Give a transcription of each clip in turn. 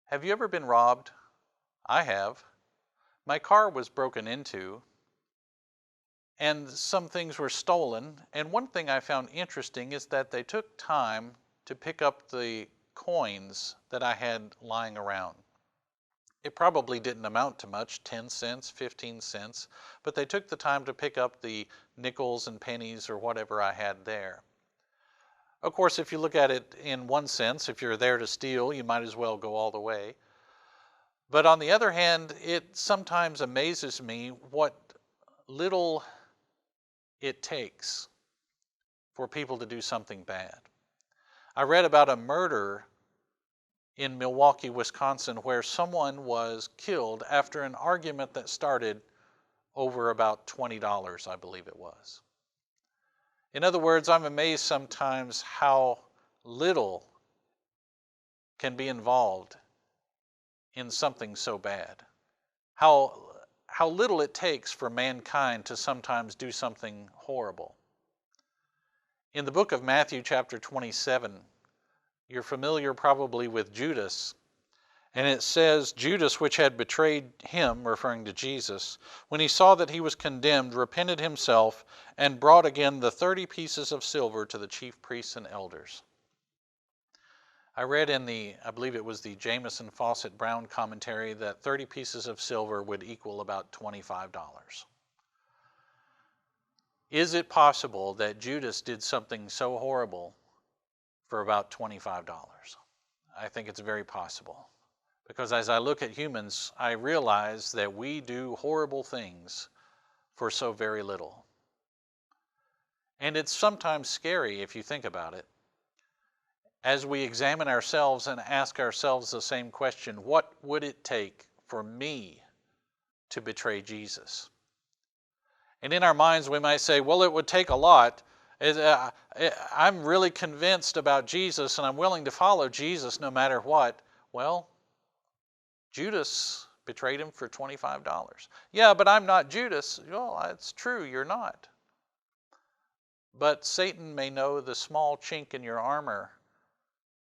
Have you ever been robbed? I have. My car was broken into and some things were stolen. And one thing I found interesting is that they took time to pick up the coins that I had lying around. It probably didn't amount to much, 10 cents, 15 cents, but they took the time to pick up the nickels and pennies or whatever I had there. Of course, if you look at it in one sense, if you're there to steal, you might as well go all the way. But on the other hand, it sometimes amazes me what little it takes for people to do something bad. I read about a murder in Milwaukee, Wisconsin, where someone was killed after an argument that started over about $20, I believe it was. In other words, I'm amazed sometimes how little can be involved in something so bad. How little it takes for mankind to sometimes do something horrible. In the book of Matthew chapter 27, you're familiar probably with Judas, and it says, Judas, which had betrayed him, referring to Jesus, when he saw that he was condemned, repented himself, and brought again the 30 pieces of silver to the chief priests and elders. I read in I believe it was the Jameson Fawcett Brown commentary, that 30 pieces of silver would equal about $25. Is it possible that Judas did something so horrible for about $25? I think it's very possible. Because as I look at humans, I realize that we do horrible things for so very little. And it's sometimes scary if you think about it. As we examine ourselves and ask ourselves the same question, what would it take for me to betray Jesus? And in our minds we might say, well, it would take a lot. I'm really convinced about Jesus and I'm willing to follow Jesus no matter what. Well, Judas betrayed him for $25. Yeah, but I'm not Judas. Well, that's true, you're not. But Satan may know the small chink in your armor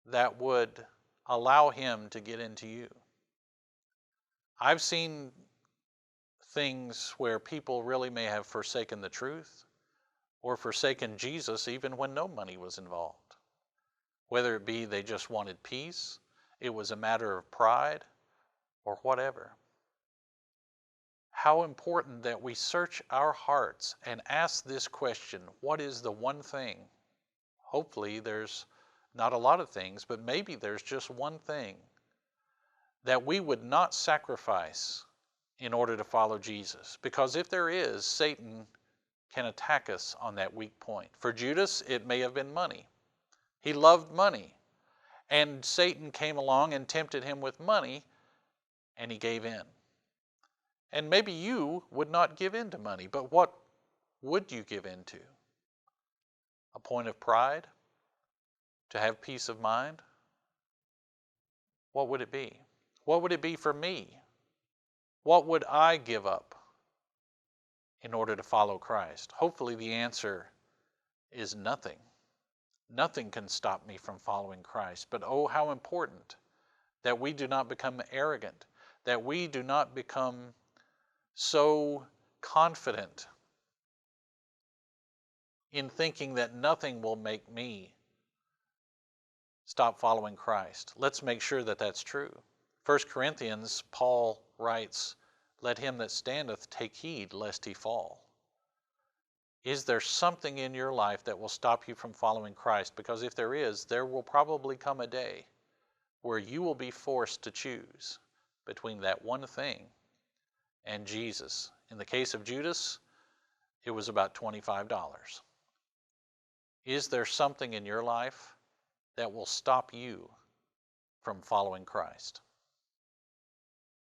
that would allow him to get into you. I've seen things where people really may have forsaken the truth or forsaken Jesus even when no money was involved. Whether it be they just wanted peace, it was a matter of pride, or whatever. How important that we search our hearts and ask this question, what is the one thing? Hopefully there's not a lot of things, but maybe there's just one thing that we would not sacrifice in order to follow Jesus. Because if there is, Satan can attack us on that weak point. For Judas, it may have been money. He loved money. And Satan came along and tempted him with money, and he gave in. And maybe you would not give in to money, but what would you give in to? A point of pride? To have peace of mind? What would it be? What would it be for me? What would I give up in order to follow Christ? Hopefully the answer is nothing. Nothing can stop me from following Christ. But oh, how important that we do not become arrogant, that we do not become so confident in thinking that nothing will make me stop following Christ. Let's make sure that that's true. 1 Corinthians, Paul writes, let him that standeth take heed lest he fall. Is there something in your life that will stop you from following Christ? Because if there is, there will probably come a day where you will be forced to choose between that one thing and Jesus. In the case of Judas, it was about $25. Is there something in your life that will stop you from following Christ?